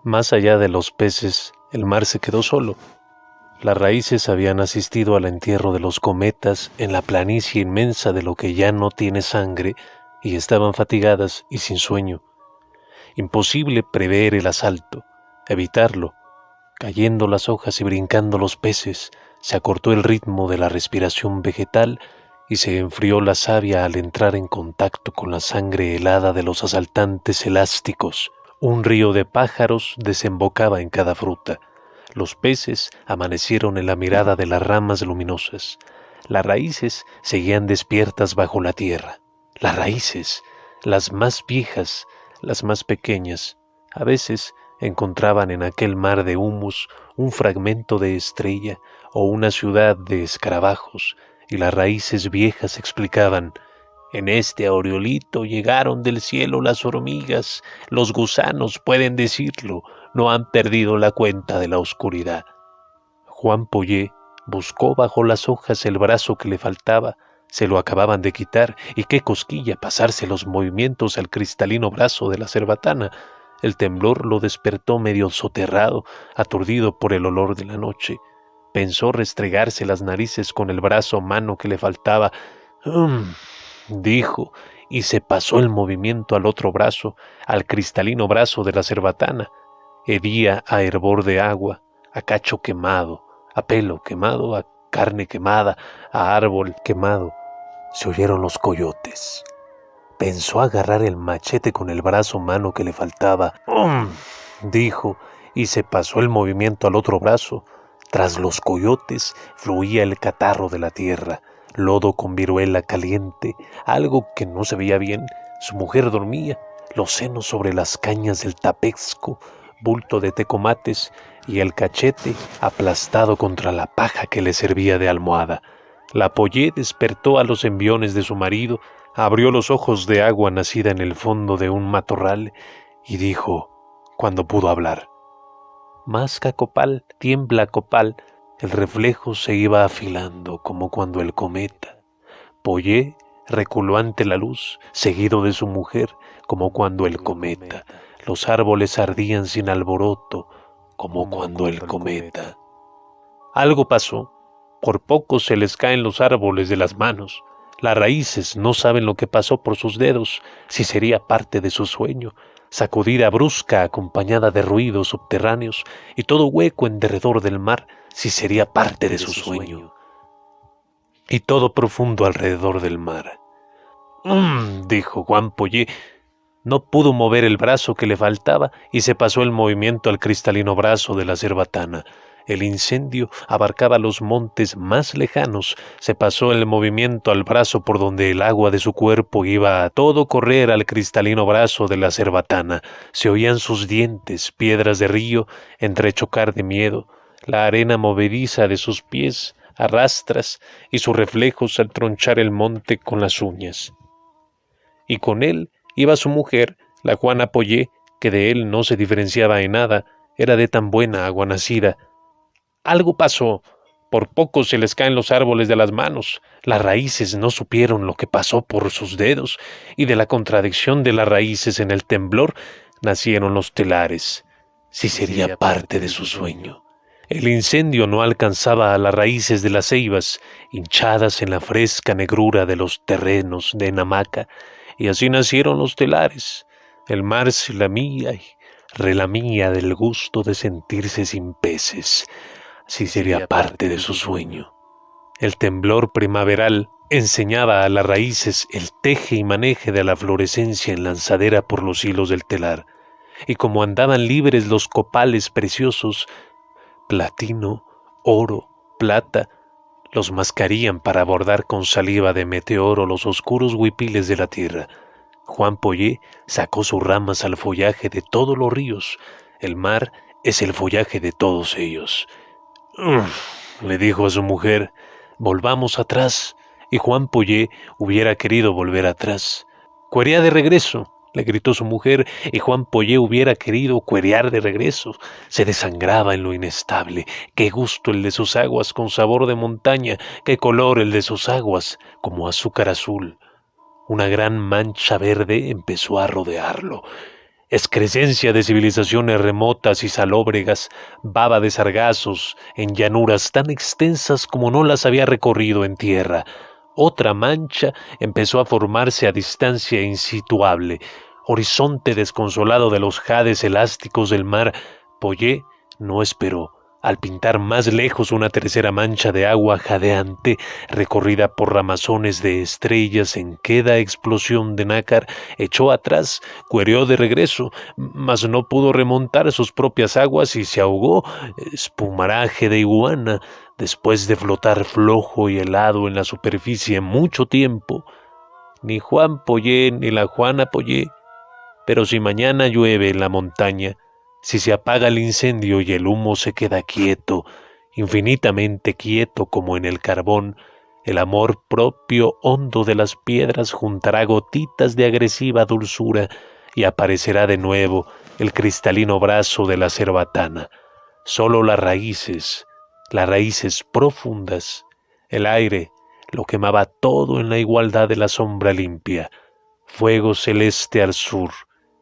Más allá de los peces, el mar se quedó solo. Las raíces habían asistido al entierro de los cometas en la planicie inmensa de lo que ya no tiene sangre y estaban fatigadas y sin sueño. Imposible prever el asalto, evitarlo. Cayendo las hojas y brincando los peces, se acortó el ritmo de la respiración vegetal y se enfrió la savia al entrar en contacto con la sangre helada de los asaltantes elásticos. Un río de pájaros desembocaba en cada fruta. Los peces amanecieron en la mirada de las ramas luminosas. Las raíces seguían despiertas bajo la tierra. Las raíces, las más viejas, las más pequeñas, a veces encontraban en aquel mar de humus un fragmento de estrella o una ciudad de escarabajos, y las raíces viejas explicaban: en este aureolito llegaron del cielo las hormigas, los gusanos pueden decirlo, no han perdido la cuenta de la oscuridad. Juan Pollé buscó bajo las hojas el brazo que le faltaba, se lo acababan de quitar, y qué cosquilla pasarse los movimientos al cristalino brazo de la cerbatana. El temblor lo despertó medio soterrado, aturdido por el olor de la noche. Pensó restregarse las narices con el brazo mano que le faltaba. Dijo, y se pasó el movimiento al otro brazo, al cristalino brazo de la cerbatana. Hedía a hervor de agua, a cacho quemado, a pelo quemado, a carne quemada, a árbol quemado. Se oyeron los coyotes. Pensó agarrar el machete con el brazo mano que le faltaba. Dijo, y se pasó el movimiento al otro brazo. Tras los coyotes fluía el catarro de la tierra, lodo con viruela caliente, algo que no se veía bien. Su mujer dormía, los senos sobre las cañas del tapexco, bulto de tecomates y el cachete aplastado contra la paja que le servía de almohada. La Pollé despertó a los enviones de su marido, abrió los ojos de agua nacida en el fondo de un matorral y dijo, cuando pudo hablar: masca copal, tiembla copal. El reflejo se iba afilando como cuando el cometa. Pollé reculó ante la luz, seguido de su mujer, como cuando el cometa. Los árboles ardían sin alboroto, como cuando el cometa. Algo pasó. Por poco se les caen los árboles de las manos. Las raíces no saben lo que pasó por sus dedos, si sería parte de su sueño. Sacudida brusca acompañada de ruidos subterráneos y todo hueco en derredor del mar, si sería parte de su sueño. Y todo profundo alrededor del mar. Dijo Juan Pollé. No pudo mover el brazo que le faltaba y se pasó el movimiento al cristalino brazo de la cerbatana. El incendio abarcaba los montes más lejanos, se pasó el movimiento al brazo por donde el agua de su cuerpo iba a todo correr al cristalino brazo de la cerbatana. Se oían sus dientes, piedras de río, entrechocar de miedo, la arena movediza de sus pies a rastras y sus reflejos al tronchar el monte con las uñas. Y con él iba su mujer, la Juana Pollé, que de él no se diferenciaba en nada, era de tan buena agua nacida. Algo pasó, por poco se les caen los árboles de las manos, las raíces no supieron lo que pasó por sus dedos, y de la contradicción de las raíces en el temblor nacieron los telares. Si sería parte de su sueño. El incendio no alcanzaba a las raíces de las ceibas, hinchadas en la fresca negrura de los terrenos de Namaca, y así nacieron los telares. El mar se lamía y relamía del gusto de sentirse sin peces. Así sería parte de su sueño. El temblor primaveral enseñaba a las raíces el teje y maneje de la florescencia en lanzadera por los hilos del telar, y como andaban libres los copales preciosos, platino, oro, plata, los mascarían para bordar con saliva de meteoro los oscuros huipiles de la tierra. Juan Pollé sacó sus ramas al follaje de todos los ríos. El mar es el follaje de todos ellos. Le dijo a su mujer, volvamos atrás, y Juan Pollé hubiera querido volver atrás. Cuerea de regreso, le gritó su mujer, y Juan Pollé hubiera querido cuerear de regreso. Se desangraba en lo inestable. Qué gusto el de sus aguas con sabor de montaña, qué color el de sus aguas como azúcar azul. Una gran mancha verde empezó a rodearlo. excrescencia de civilizaciones remotas y salóbregas, baba de sargazos en llanuras tan extensas como no las había recorrido en tierra. Otra mancha empezó a formarse a distancia insituable, horizonte desconsolado de los jades elásticos del mar. Poyet no esperó. Al pintar más lejos una tercera mancha de agua jadeante, recorrida por ramazones de estrellas en queda explosión de nácar, echó atrás, cuereó de regreso, mas no pudo remontar sus propias aguas y se ahogó, espumaraje de iguana, después de flotar flojo y helado en la superficie mucho tiempo. Ni Juan Poyet ni la Juana Poyet. Pero si mañana llueve en la montaña, si se apaga el incendio y el humo se queda quieto, infinitamente quieto como en el carbón, el amor propio hondo de las piedras juntará gotitas de agresiva dulzura y aparecerá de nuevo el cristalino brazo de la cerbatana. Solo las raíces profundas, el aire lo quemaba todo en la igualdad de la sombra limpia, fuego celeste al sur,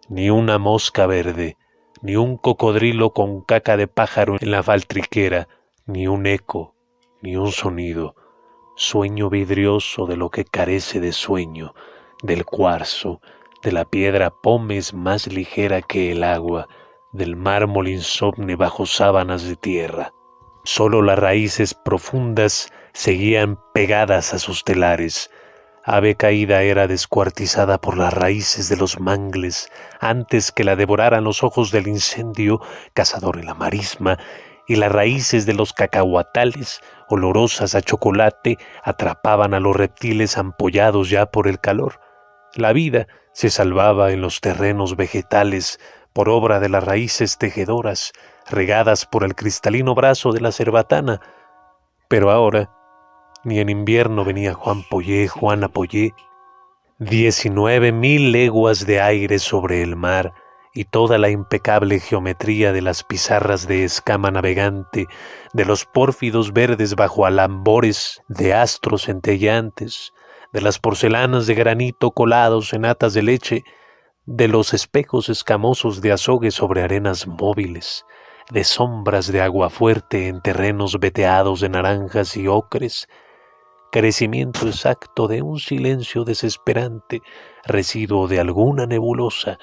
ni una mosca verde, ni un cocodrilo con caca de pájaro en la faltriquera, ni un eco, ni un sonido, sueño vidrioso de lo que carece de sueño, del cuarzo, de la piedra pómez más ligera que el agua, del mármol insomne bajo sábanas de tierra. Solo las raíces profundas seguían pegadas a sus telares. Ave caída era descuartizada por las raíces de los mangles antes que la devoraran los ojos del incendio, cazador en la marisma, y las raíces de los cacahuatales, olorosas a chocolate, atrapaban a los reptiles ampollados ya por el calor. La vida se salvaba en los terrenos vegetales por obra de las raíces tejedoras, regadas por el cristalino brazo de la cerbatana. Pero ahora, ni en invierno venía Juana Poyet, 19.000 leguas de aire sobre el mar y toda la impecable geometría de las pizarras de escama navegante, de los pórfidos verdes bajo alambores de astros centelleantes, de las porcelanas de granito colados en atas de leche, de los espejos escamosos de azogue sobre arenas móviles, de sombras de agua fuerte en terrenos veteados de naranjas y ocres, crecimiento exacto de un silencio desesperante, residuo de alguna nebulosa,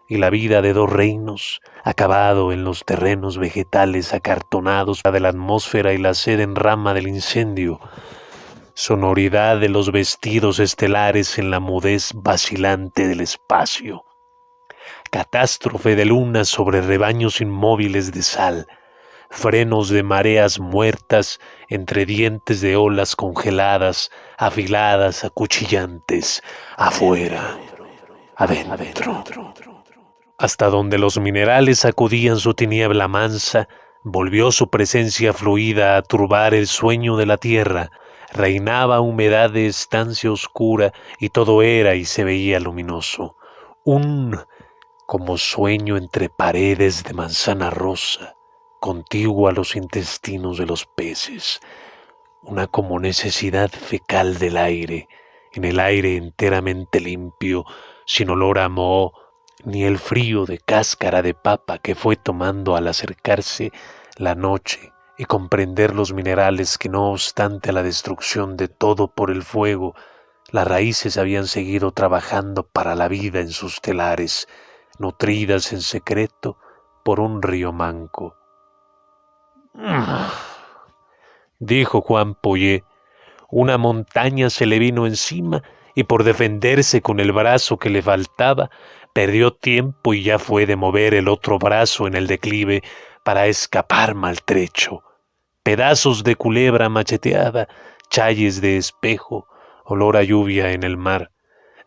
y la vida de dos reinos, acabado en los terrenos vegetales acartonados de la atmósfera y la sed en rama del incendio, sonoridad de los vestidos estelares en la mudez vacilante del espacio, catástrofe de lunas sobre rebaños inmóviles de sal, frenos de mareas muertas entre dientes de olas congeladas, afiladas, acuchillantes, afuera, adentro. Hasta donde los minerales sacudían su tiniebla mansa, volvió su presencia fluida a turbar el sueño de la tierra, reinaba humedad de estancia oscura y todo era y se veía luminoso. Como sueño entre paredes de manzana rosa, contiguo a los intestinos de los peces, una como necesidad fecal del aire, en el aire enteramente limpio, sin olor a moho, ni el frío de cáscara de papa que fue tomando al acercarse la noche y comprender los minerales que no obstante la destrucción de todo por el fuego, las raíces habían seguido trabajando para la vida en sus telares, nutridas en secreto por un río manco. Dijo Juan Poyet, una montaña se le vino encima y por defenderse con el brazo que le faltaba, perdió tiempo y ya fue de mover el otro brazo en el declive para escapar maltrecho. Pedazos de culebra macheteada, chayes de espejo, olor a lluvia en el mar.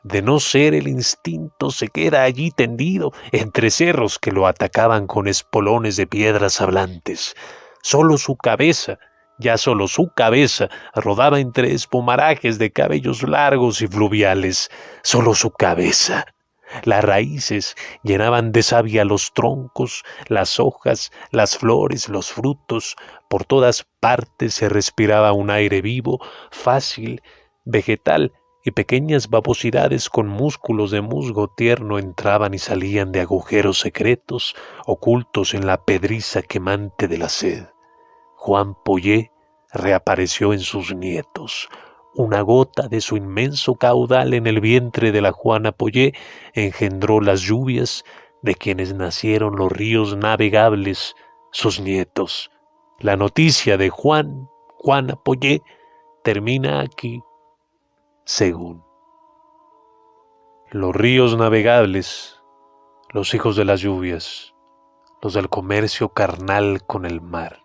De no ser el instinto se queda allí tendido entre cerros que lo atacaban con espolones de piedras hablantes. Solo su cabeza, rodaba entre espumarajes de cabellos largos y fluviales. Solo su cabeza. Las raíces llenaban de savia los troncos, las hojas, las flores, los frutos. Por todas partes se respiraba un aire vivo, fácil, vegetal y pequeñas babosidades con músculos de musgo tierno entraban y salían de agujeros secretos ocultos en la pedriza quemante de la sed. Juan Poyet reapareció en sus nietos. Una gota de su inmenso caudal en el vientre de la Juana Poyet engendró las lluvias de quienes nacieron los ríos navegables, sus nietos. La noticia de Juana Poyet termina aquí, según. Los ríos navegables, los hijos de las lluvias, los del comercio carnal con el mar,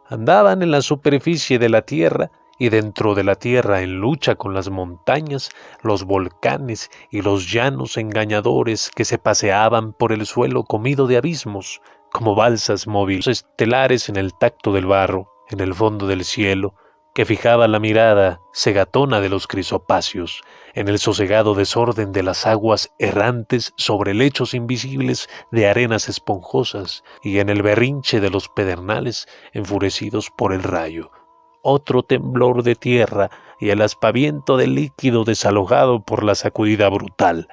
andaban en la superficie de la tierra y dentro de la tierra en lucha con las montañas, los volcanes y los llanos engañadores que se paseaban por el suelo comido de abismos, como balsas móviles estelares en el tacto del barro, en el fondo del cielo, que fijaba la mirada cegatona de los crisopáceos, en el sosegado desorden de las aguas errantes sobre lechos invisibles de arenas esponjosas y en el berrinche de los pedernales enfurecidos por el rayo. Otro temblor de tierra y el aspaviento del líquido desalojado por la sacudida brutal.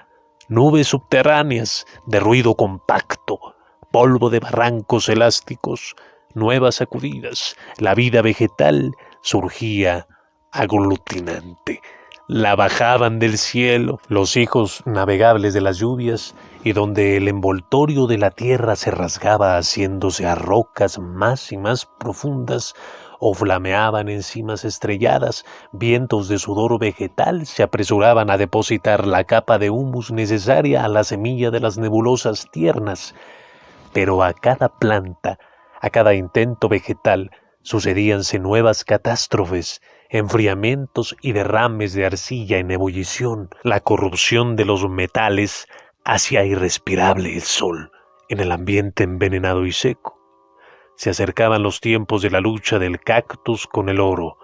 Nubes subterráneas de ruido compacto, polvo de barrancos elásticos, nuevas sacudidas, la vida vegetal surgía aglutinante. La bajaban del cielo los hijos navegables de las lluvias y donde el envoltorio de la tierra se rasgaba haciéndose a rocas más y más profundas, o flameaban en cimas estrelladas, vientos de sudor vegetal se apresuraban a depositar la capa de humus necesaria a la semilla de las nebulosas tiernas. Pero a cada planta, a cada intento vegetal, sucedíanse nuevas catástrofes, enfriamientos y derrames de arcilla en ebullición. La corrupción de los metales hacía irrespirable el sol en el ambiente envenenado y seco. Se acercaban los tiempos de la lucha del cactus con el oro.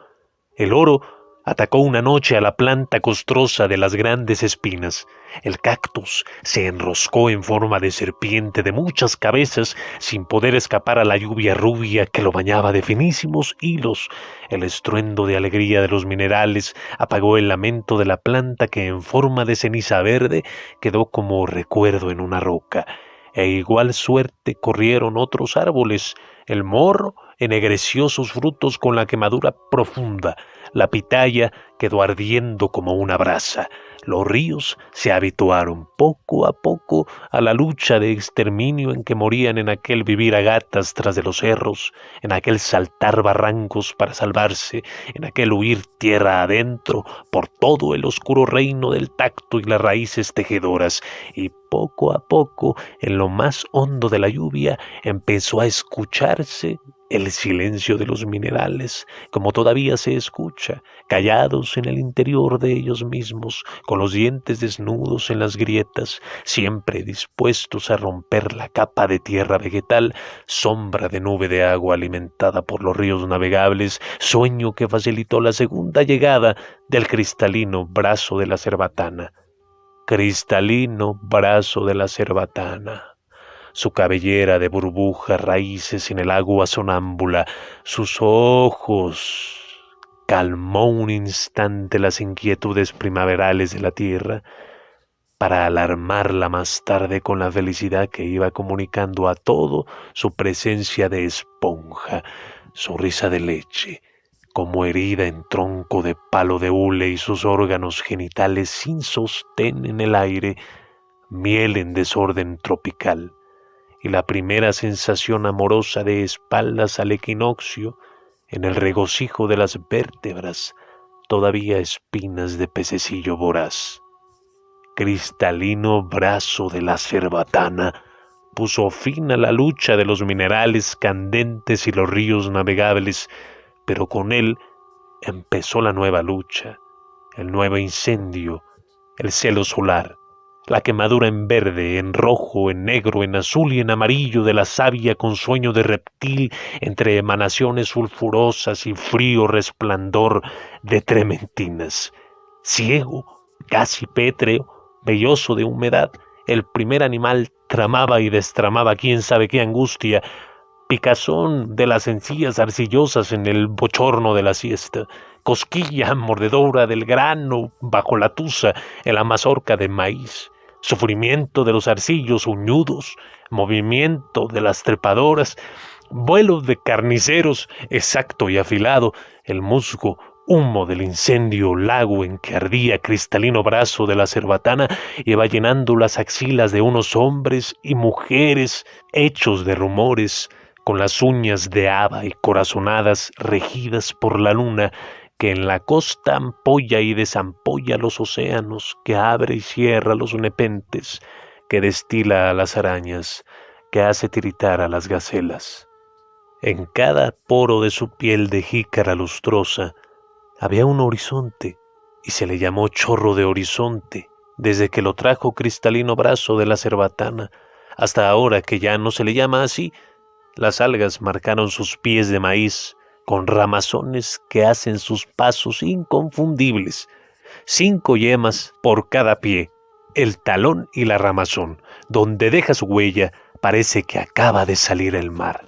El oro atacó una noche a la planta costrosa de las grandes espinas. El cactus se enroscó en forma de serpiente de muchas cabezas sin poder escapar a la lluvia rubia que lo bañaba de finísimos hilos. El estruendo de alegría de los minerales apagó el lamento de la planta que en forma de ceniza verde quedó como recuerdo en una roca. E igual suerte corrieron otros árboles. El morro ennegreció sus frutos con la quemadura profunda. La pitaya quedó ardiendo como una brasa. Los ríos se habituaron poco a poco a la lucha de exterminio en que morían en aquel vivir a gatas tras de los cerros, en aquel saltar barrancos para salvarse, en aquel huir tierra adentro por todo el oscuro reino del tacto y las raíces tejedoras. Y poco a poco, en lo más hondo de la lluvia, empezó a escucharse el silencio de los minerales, como todavía se escucha, callados en el interior de ellos mismos, con los dientes desnudos en las grietas, siempre dispuestos a romper la capa de tierra vegetal, sombra de nube de agua alimentada por los ríos navegables, sueño que facilitó la segunda llegada del cristalino brazo de la cerbatana. Cristalino brazo de la cerbatana. Su cabellera de burbujas, raíces en el agua sonámbula, sus ojos. Calmó un instante las inquietudes primaverales de la tierra para alarmarla más tarde con la felicidad que iba comunicando a todo su presencia de esponja, su risa de leche, como herida en tronco de palo de hule y sus órganos genitales sin sostén en el aire, miel en desorden tropical. Y la primera sensación amorosa de espaldas al equinoccio, en el regocijo de las vértebras, todavía espinas de pececillo voraz. Cristalino brazo de la cerbatana puso fin a la lucha de los minerales candentes y los ríos navegables, pero con él empezó la nueva lucha, el nuevo incendio, el celo solar, la quemadura en verde, en rojo, en negro, en azul y en amarillo de la savia con sueño de reptil entre emanaciones sulfurosas y frío resplandor de trementinas. Ciego, casi pétreo, velloso de humedad, el primer animal tramaba y destramaba quién sabe qué angustia, picazón de las encías arcillosas en el bochorno de la siesta, cosquilla mordedora del grano bajo la tusa en la mazorca de maíz, sufrimiento de los arcillos uñudos, movimiento de las trepadoras, vuelo de carniceros exacto y afilado, el musgo, humo del incendio lago en que ardía cristalino brazo de la cerbatana iba llenando las axilas de unos hombres y mujeres hechos de rumores, con las uñas de haba y corazonadas regidas por la luna, que en la costa ampolla y desampolla los océanos, que abre y cierra los nepentes, que destila a las arañas, que hace tiritar a las gacelas. En cada poro de su piel de jícara lustrosa había un horizonte, y se le llamó chorro de horizonte, desde que lo trajo cristalino brazo de la cerbatana, hasta ahora que ya no se le llama así. Las algas marcaron sus pies de maíz, con ramazones que hacen sus pasos inconfundibles, 5 yemas por cada pie, el talón y la ramazón, donde deja su huella, parece que acaba de salir el mar.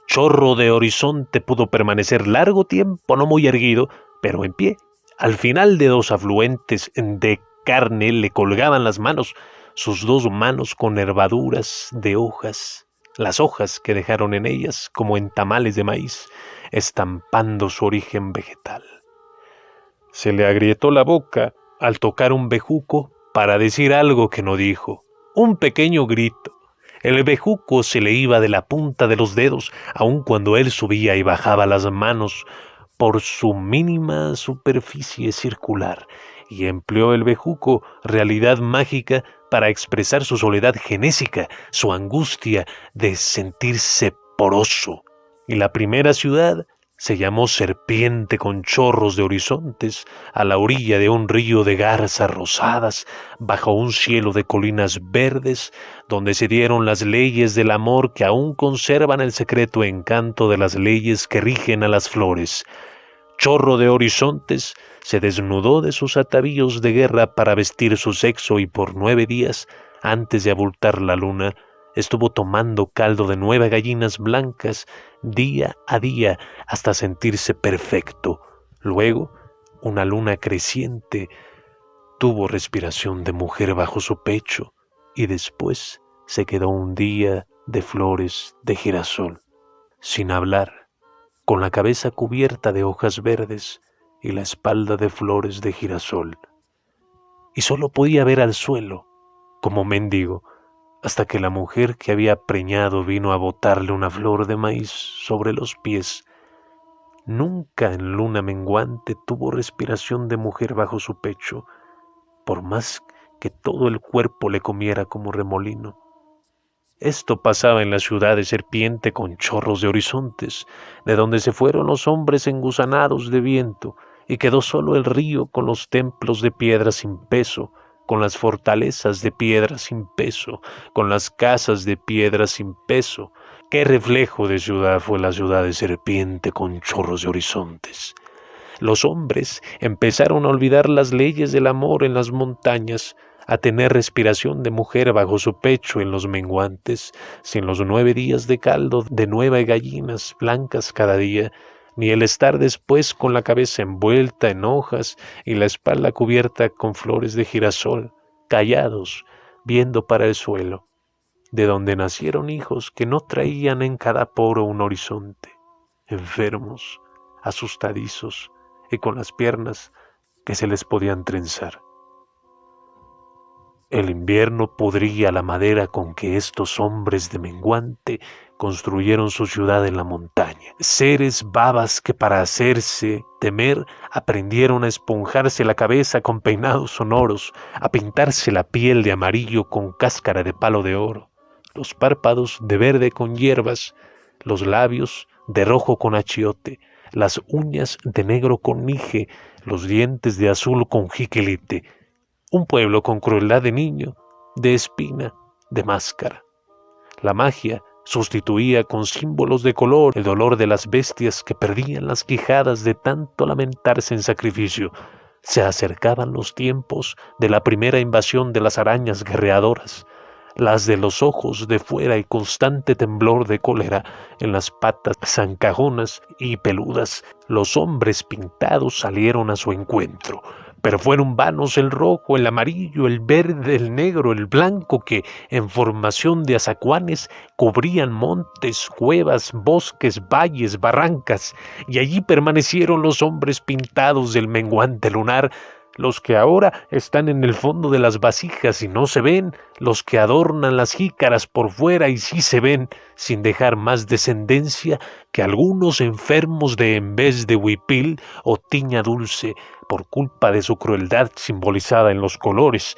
Chorro de horizonte pudo permanecer largo tiempo, no muy erguido, pero en pie. Al final de 2 afluentes de carne le colgaban las manos, sus 2 manos con nervaduras de hojas, las hojas que dejaron en ellas como en tamales de maíz, estampando su origen vegetal. Se le agrietó la boca al tocar un bejuco para decir algo que no dijo, un pequeño grito. El bejuco se le iba de la punta de los dedos, aun cuando él subía y bajaba las manos por su mínima superficie circular, y empleó el bejuco, realidad mágica, para expresar su soledad genésica, su angustia de sentirse poroso. Y la primera ciudad se llamó Serpiente con chorros de horizontes, a la orilla de un río de garzas rosadas, bajo un cielo de colinas verdes, donde se dieron las leyes del amor que aún conservan el secreto encanto de las leyes que rigen a las flores. Chorro de horizontes se desnudó de sus atavíos de guerra para vestir su sexo y por 9 días, antes de abultar la luna, estuvo tomando caldo de 9 gallinas blancas día a día hasta sentirse perfecto. Luego, una luna creciente tuvo respiración de mujer bajo su pecho y después se quedó un día de flores de girasol, sin hablar, con la cabeza cubierta de hojas verdes y la espalda de flores de girasol. Y solo podía ver al suelo, como mendigo, hasta que la mujer que había preñado vino a botarle una flor de maíz sobre los pies. Nunca en luna menguante tuvo respiración de mujer bajo su pecho, por más que todo el cuerpo le comiera como remolino. Esto pasaba en la ciudad de Serpiente con chorros de horizontes, de donde se fueron los hombres engusanados de viento, y quedó solo el río con los templos de piedra sin peso, con las fortalezas de piedra sin peso, con las casas de piedra sin peso. Qué reflejo de ciudad fue la ciudad de Serpiente con chorros de horizontes. Los hombres empezaron a olvidar las leyes del amor en las montañas, a tener respiración de mujer bajo su pecho en los menguantes, sin los 9 días de caldo de 9 gallinas blancas cada día, ni el estar después con la cabeza envuelta en hojas y la espalda cubierta con flores de girasol, callados, viendo para el suelo, de donde nacieron hijos que no traían en cada poro un horizonte, enfermos, asustadizos y con las piernas que se les podían trenzar. El invierno podría la madera con que estos hombres de menguante construyeron su ciudad en la montaña. Seres babas que para hacerse temer aprendieron a esponjarse la cabeza con peinados sonoros, a pintarse la piel de amarillo con cáscara de palo de oro, los párpados de verde con hierbas, los labios de rojo con achiote, las uñas de negro con nige, los dientes de azul con jiquilite. Un pueblo con crueldad de niño, de espina, de máscara. La magia sustituía con símbolos de color el dolor de las bestias que perdían las quijadas de tanto lamentarse en sacrificio. Se acercaban los tiempos de la primera invasión de las arañas guerreadoras. las de los ojos de fuera y constante temblor de cólera en las patas zancajonas y peludas. Los hombres pintados salieron a su encuentro, pero fueron vanos el rojo, el amarillo, el verde, el negro, el blanco, que en formación de azacuanes cubrían montes, cuevas, bosques, valles, barrancas, y allí permanecieron los hombres pintados del menguante lunar, los que ahora están en el fondo de las vasijas y no se ven, los que adornan las jícaras por fuera y sí se ven, sin dejar más descendencia que algunos enfermos de en vez de huipil o tiña dulce, por culpa de su crueldad simbolizada en los colores.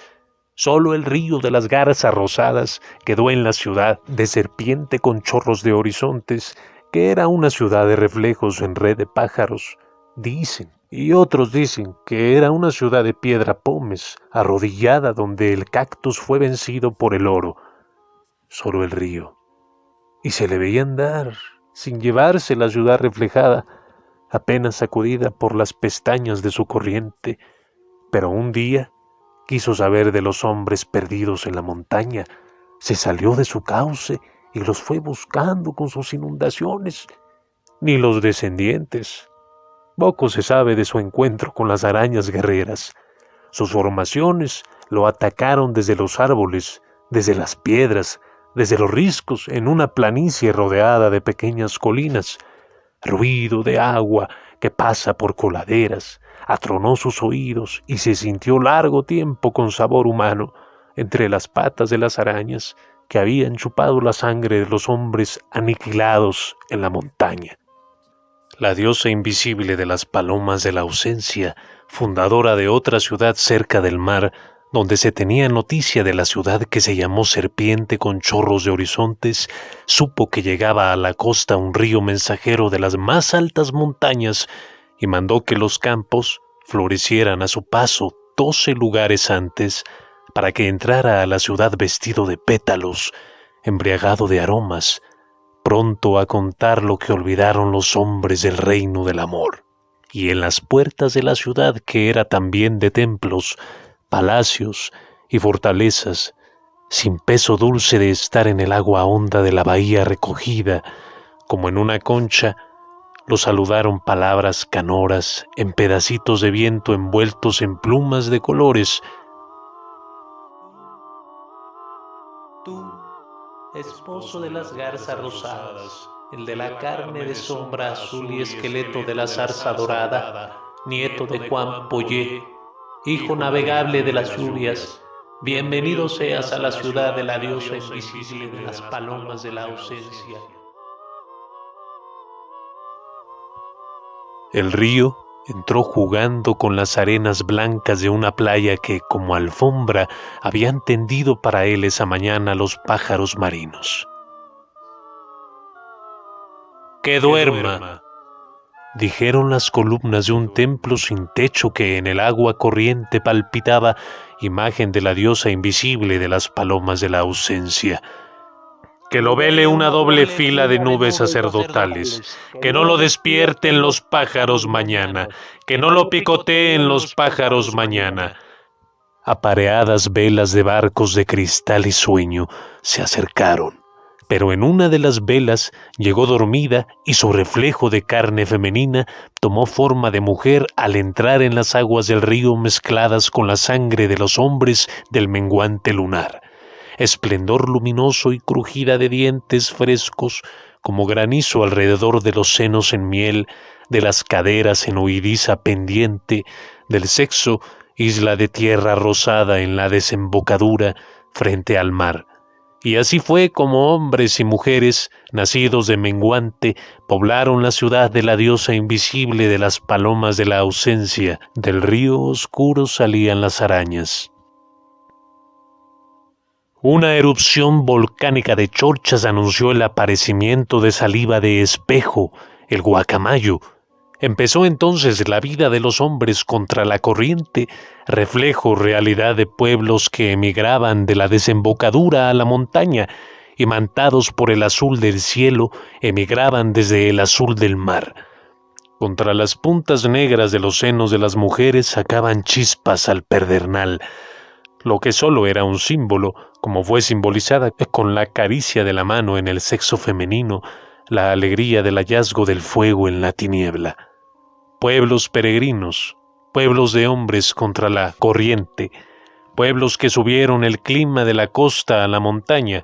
Solo el río de las garzas rosadas quedó en la ciudad de serpiente con chorros de horizontes, que era una ciudad de reflejos en red de pájaros, dicen. Y otros dicen que era una ciudad de piedra pómez, arrodillada donde el cactus fue vencido por el oro. Solo el río. Y se le veía andar, sin llevarse la ciudad reflejada, apenas sacudida por las pestañas de su corriente. Pero un día quiso saber de los hombres perdidos en la montaña, se salió de su cauce y los fue buscando con sus inundaciones. Ni los descendientes. Poco se sabe de su encuentro con las arañas guerreras. Sus formaciones lo atacaron desde los árboles, desde las piedras, desde los riscos en una planicie rodeada de pequeñas colinas. Ruido de agua que pasa por coladeras atronó sus oídos y se sintió largo tiempo con sabor humano entre las patas de las arañas que habían chupado la sangre de los hombres aniquilados en la montaña. La diosa invisible de las palomas de la ausencia, fundadora de otra ciudad cerca del mar, donde se tenía noticia de la ciudad que se llamó Serpiente con chorros de horizontes, supo que llegaba a la costa un río mensajero de las más altas montañas y mandó que los campos florecieran a su paso 12 lugares antes, para que entrara a la ciudad vestido de pétalos, embriagado de aromas, pronto a contar lo que olvidaron los hombres del reino del amor. Y en las puertas de la ciudad, que era también de templos, palacios y fortalezas, sin peso dulce de estar en el agua honda de la bahía recogida, como en una concha, lo saludaron palabras canoras en pedacitos de viento envueltos en plumas de colores. Tú, esposo de las garzas rosadas, el de la carne de sombra azul y esqueleto de la zarza dorada, nieto de Juan Poyé, hijo navegable de las lluvias, bienvenido seas a la ciudad de la diosa invisible de las palomas de la ausencia. El río entró jugando con las arenas blancas de una playa que, como alfombra, habían tendido para él esa mañana los pájaros marinos. «Que duerma», dijeron las columnas de un templo sin techo que en el agua corriente palpitaba, imagen de la diosa invisible de las palomas de la ausencia. Que lo vele una doble fila de nubes sacerdotales, que no lo despierten los pájaros mañana, que no lo picoteen los pájaros mañana. Apareadas velas de barcos de cristal y sueño se acercaron, pero en una de las velas llegó dormida y su reflejo de carne femenina tomó forma de mujer al entrar en las aguas del río mezcladas con la sangre de los hombres del menguante lunar. Esplendor luminoso y crujida de dientes frescos como granizo alrededor de los senos en miel, de las caderas en huidiza pendiente, del sexo isla de tierra rosada en la desembocadura frente al mar. Y así fue como hombres y mujeres, nacidos de menguante, poblaron la ciudad de la diosa invisible de las palomas de la ausencia. Del río oscuro salían las arañas. Una erupción volcánica de chorchas anunció el aparecimiento de saliva de espejo, el guacamayo. Empezó entonces la vida de los hombres contra la corriente, reflejo realidad de pueblos que emigraban de la desembocadura a la montaña, y mantados por el azul del cielo, emigraban desde el azul del mar. Contra las puntas negras de los senos de las mujeres sacaban chispas al pedernal. lo que solo era un símbolo, como fue simbolizada con la caricia de la mano en el sexo femenino, la alegría del hallazgo del fuego en la tiniebla. Pueblos peregrinos, pueblos de hombres contra la corriente, pueblos que subieron el clima de la costa a la montaña,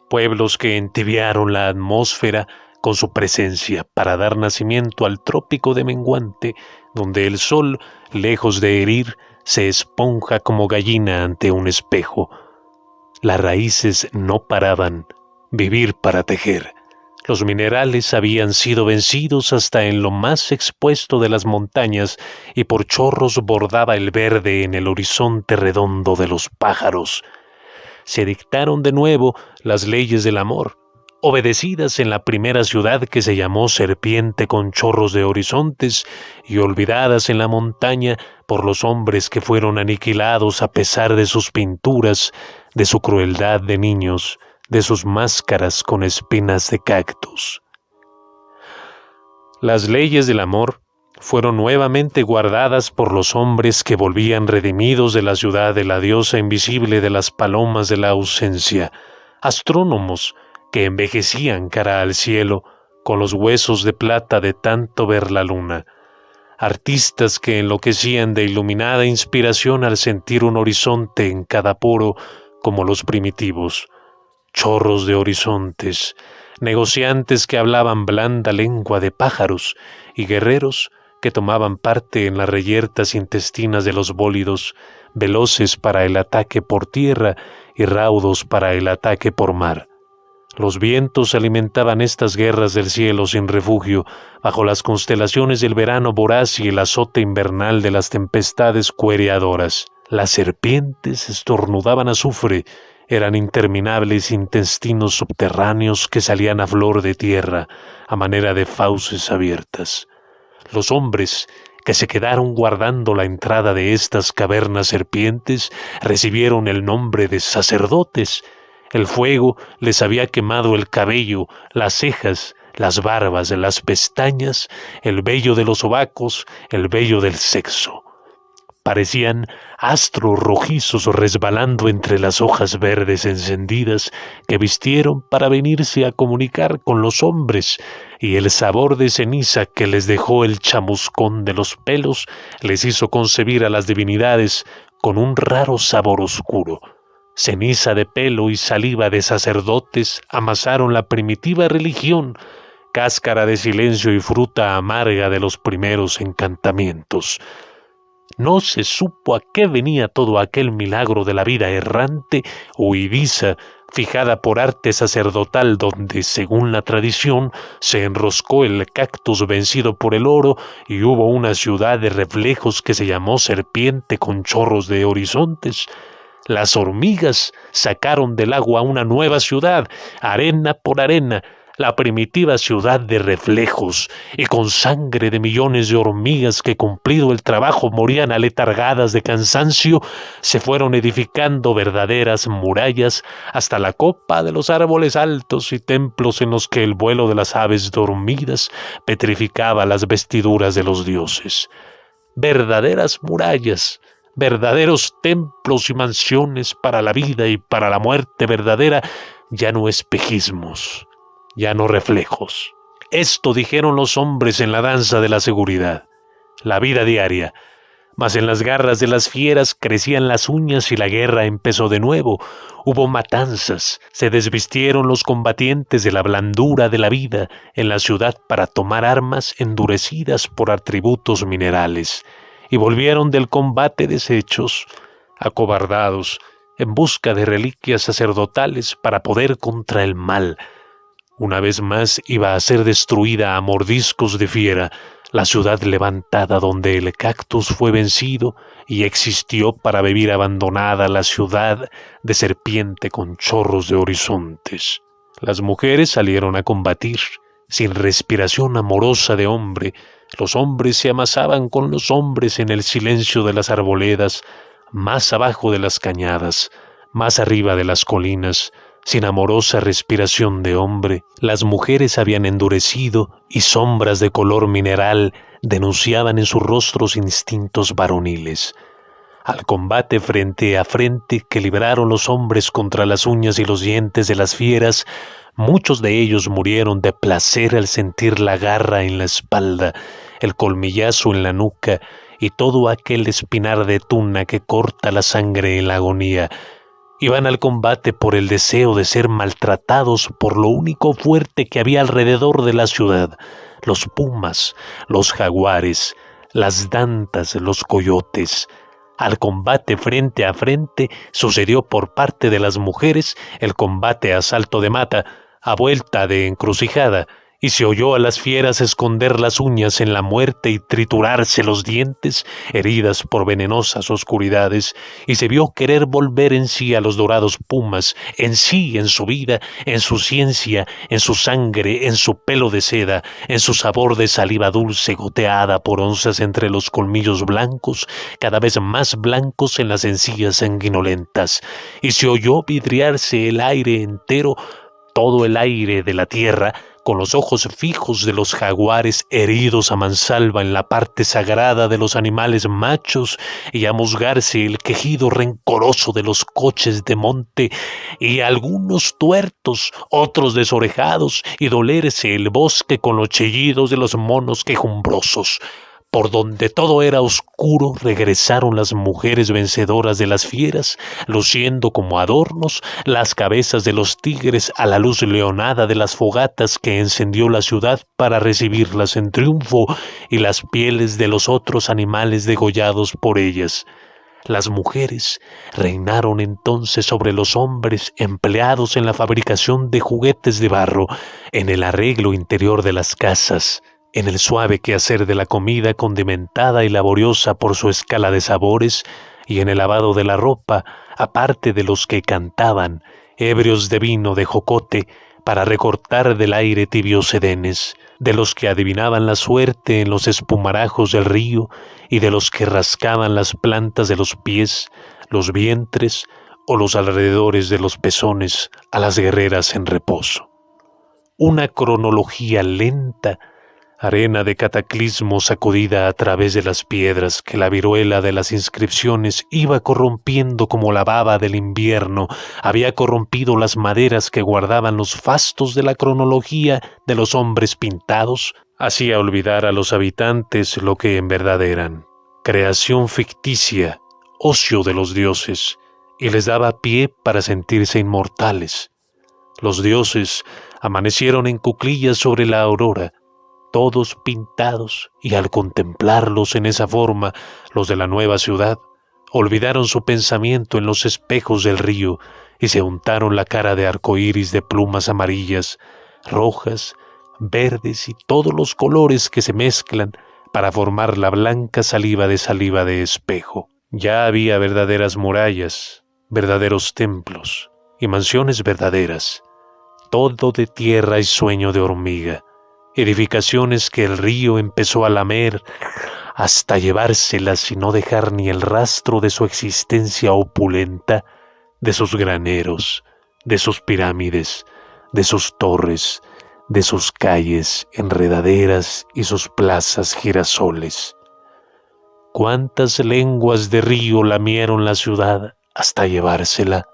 pueblos que entibiaron la atmósfera con su presencia para dar nacimiento al trópico de menguante, donde el sol, lejos de herir, se esponja como gallina ante un espejo. Las raíces no paraban, vivir para tejer. Los minerales habían sido vencidos hasta en lo más expuesto de las montañas y por chorros bordaba el verde en el horizonte redondo de los pájaros. Se dictaron de nuevo las leyes del amor, obedecidas en la primera ciudad que se llamó Serpiente con chorros de horizontes y olvidadas en la montaña por los hombres que fueron aniquilados a pesar de sus pinturas, de su crueldad de niños, de sus máscaras con espinas de cactus. Las leyes del amor fueron nuevamente guardadas por los hombres que volvían redimidos de la ciudad de la diosa invisible de las palomas de la ausencia, astrónomos que envejecían cara al cielo con los huesos de plata de tanto ver la luna, artistas que enloquecían de iluminada inspiración al sentir un horizonte en cada poro como los primitivos, chorros de horizontes, negociantes que hablaban blanda lengua de pájaros y guerreros que tomaban parte en las reyertas intestinas de los bólidos, veloces para el ataque por tierra y raudos para el ataque por mar. Los vientos alimentaban estas guerras del cielo sin refugio, bajo las constelaciones del verano voraz y el azote invernal de las tempestades cuereadoras. Las serpientes estornudaban azufre, eran interminables intestinos subterráneos que salían a flor de tierra, a manera de fauces abiertas. Los hombres que se quedaron guardando la entrada de estas cavernas serpientes recibieron el nombre de sacerdotes. El fuego les había quemado el cabello, las cejas, las barbas, las pestañas, el vello de los sobacos, el vello del sexo. Parecían astros rojizos resbalando entre las hojas verdes encendidas que vistieron para venirse a comunicar con los hombres, y el sabor de ceniza que les dejó el chamuscón de los pelos les hizo concebir a las divinidades con un raro sabor oscuro. Ceniza de pelo y saliva de sacerdotes amasaron la primitiva religión, cáscara de silencio y fruta amarga de los primeros encantamientos. No se supo a qué venía todo aquel milagro de la vida errante, huidiza, fijada por arte sacerdotal donde, según la tradición, se enroscó el cactus vencido por el oro y hubo una ciudad de reflejos que se llamó Serpiente con chorros de horizontes. Las hormigas sacaron del agua una nueva ciudad, arena por arena, la primitiva ciudad de reflejos, y con sangre de millones de hormigas que cumplido el trabajo morían aletargadas de cansancio, se fueron edificando verdaderas murallas hasta la copa de los árboles altos y templos en los que el vuelo de las aves dormidas petrificaba las vestiduras de los dioses. Verdaderas murallas, verdaderos templos y mansiones para la vida y para la muerte verdadera, ya no espejismos, ya no reflejos. Esto dijeron los hombres en la danza de la seguridad, la vida diaria. Mas en las garras de las fieras crecían las uñas y la guerra empezó de nuevo. Hubo matanzas, se desvistieron los combatientes de la blandura de la vida en la ciudad para tomar armas endurecidas por atributos minerales, y volvieron del combate deshechos, acobardados, en busca de reliquias sacerdotales para poder contra el mal. Una vez más iba a ser destruida a mordiscos de fiera la ciudad levantada donde el cactus fue vencido y existió para vivir abandonada la ciudad de serpiente con chorros de horizontes. Las mujeres salieron a combatir, sin respiración amorosa de hombre. Los hombres se amasaban con los hombres en el silencio de las arboledas, más abajo de las cañadas, más arriba de las colinas. Sin amorosa respiración de hombre, las mujeres habían endurecido y sombras de color mineral denunciaban en sus rostros instintos varoniles. al combate frente a frente que libraron los hombres contra las uñas y los dientes de las fieras. Muchos de ellos murieron de placer al sentir la garra en la espalda, el colmillazo en la nuca y todo aquel espinar de tuna que corta la sangre en la agonía. Iban al combate por el deseo de ser maltratados por lo único fuerte que había alrededor de la ciudad: los pumas, los jaguares, las dantas, los coyotes. Al combate frente a frente sucedió por parte de las mujeres el combate a salto de mata, a vuelta de encrucijada, y se oyó a las fieras esconder las uñas en la muerte y triturarse los dientes, heridas por venenosas oscuridades, y se vio querer volver en sí a los dorados pumas, en sí, en su vida, en su ciencia, en su sangre, en su pelo de seda, en su sabor de saliva dulce goteada por onzas entre los colmillos blancos, cada vez más blancos en las encías sanguinolentas, y se oyó vidriarse el aire entero, todo el aire de la tierra, con los ojos fijos de los jaguares heridos a mansalva en la parte sagrada de los animales machos, y a musgarse el quejido rencoroso de los coches de monte, y algunos tuertos, otros desorejados, y dolerse el bosque con los chillidos de los monos quejumbrosos. Por donde todo era oscuro regresaron las mujeres vencedoras de las fieras, luciendo como adornos las cabezas de los tigres a la luz leonada de las fogatas que encendió la ciudad para recibirlas en triunfo, y las pieles de los otros animales degollados por ellas. Las mujeres reinaron entonces sobre los hombres empleados en la fabricación de juguetes de barro, en el arreglo interior de las casas, en el suave quehacer de la comida condimentada y laboriosa por su escala de sabores, y en el lavado de la ropa, aparte de los que cantaban, ebrios de vino de jocote, para recortar del aire tibios sedenes, de los que adivinaban la suerte en los espumarajos del río, y de los que rascaban las plantas de los pies, los vientres o los alrededores de los pezones a las guerreras en reposo. Una cronología lenta, arena de cataclismo sacudida a través de las piedras que la viruela de las inscripciones iba corrompiendo como la baba del invierno, había corrompido las maderas que guardaban los fastos de la cronología de los hombres pintados, hacía olvidar a los habitantes lo que en verdad eran: creación ficticia, ocio de los dioses, y les daba pie para sentirse inmortales. Los dioses amanecieron en cuclillas sobre la aurora, todos pintados, y al contemplarlos en esa forma, los de la nueva ciudad olvidaron su pensamiento en los espejos del río y se untaron la cara de arcoíris de plumas amarillas, rojas, verdes y todos los colores que se mezclan para formar la blanca saliva de espejo. Ya había verdaderas murallas, verdaderos templos y mansiones verdaderas, todo de tierra y sueño de hormiga, edificaciones que el río empezó a lamer hasta llevárselas y no dejar ni el rastro de su existencia opulenta, de sus graneros, de sus pirámides, de sus torres, de sus calles enredaderas y sus plazas girasoles. Cuántas lenguas de río lamieron la ciudad hasta llevársela,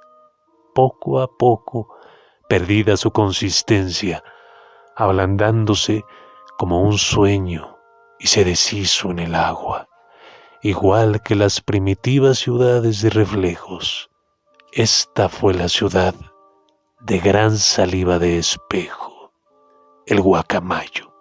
poco a poco, perdida su consistencia, ablandándose como un sueño, y se deshizo en el agua, igual que las primitivas ciudades de reflejos. Esta fue la ciudad de gran saliva de espejo, el Guacamayo.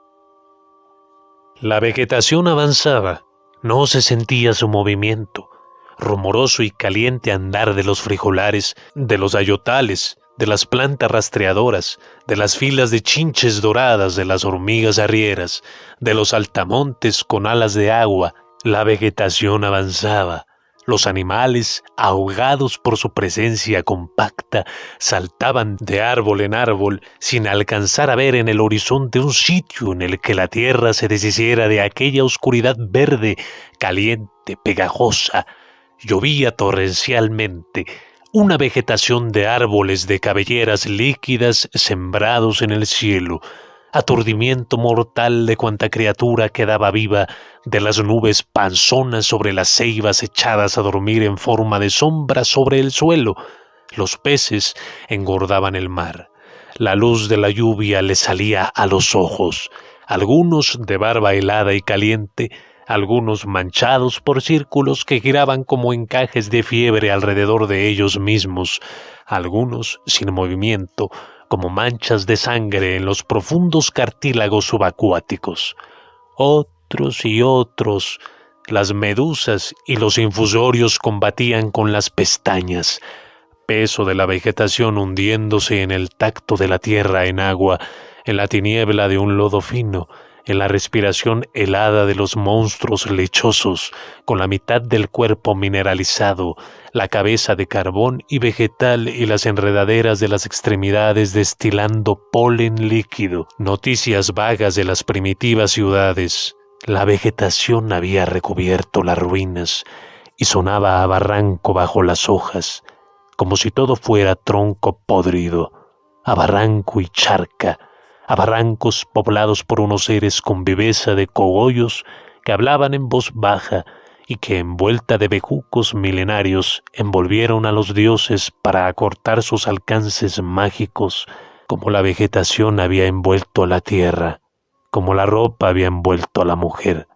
La vegetación avanzaba, no se sentía su movimiento, rumoroso y caliente andar de los frijolares, de los ayotales, de las plantas rastreadoras, de las filas de chinches doradas, de las hormigas arrieras, de los altamontes con alas de agua. La vegetación avanzaba. Los animales, ahogados por su presencia compacta, saltaban de árbol en árbol sin alcanzar a ver en el horizonte un sitio en el que la tierra se deshiciera de aquella oscuridad verde, caliente, pegajosa. Llovía torrencialmente. Una vegetación de árboles de cabelleras líquidas sembrados en el cielo, aturdimiento mortal de cuanta criatura quedaba viva, de las nubes panzonas sobre las ceibas echadas a dormir en forma de sombra sobre el suelo. Los peces engordaban el mar. La luz de la lluvia le salía a los ojos, algunos de barba helada y caliente, algunos manchados por círculos que giraban como encajes de fiebre alrededor de ellos mismos, algunos sin movimiento, como manchas de sangre en los profundos cartílagos subacuáticos. Otros y otros, las medusas y los infusorios combatían con las pestañas, peso de la vegetación hundiéndose en el tacto de la tierra en agua, en la tiniebla de un lodo fino, en la respiración helada de los monstruos lechosos, con la mitad del cuerpo mineralizado, la cabeza de carbón y vegetal y las enredaderas de las extremidades destilando polen líquido, noticias vagas de las primitivas ciudades. La vegetación había recubierto las ruinas y sonaba a barranco bajo las hojas, como si todo fuera tronco podrido, a barranco y charca, a barrancos poblados por unos seres con viveza de cogollos que hablaban en voz baja y que envuelta de bejucos milenarios envolvieron a los dioses para acortar sus alcances mágicos, como la vegetación había envuelto a la tierra, como la ropa había envuelto a la mujer.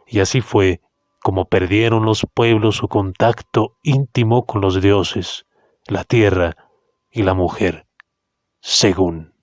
Y así fue como perdieron los pueblos su contacto íntimo con los dioses, la tierra y la mujer, según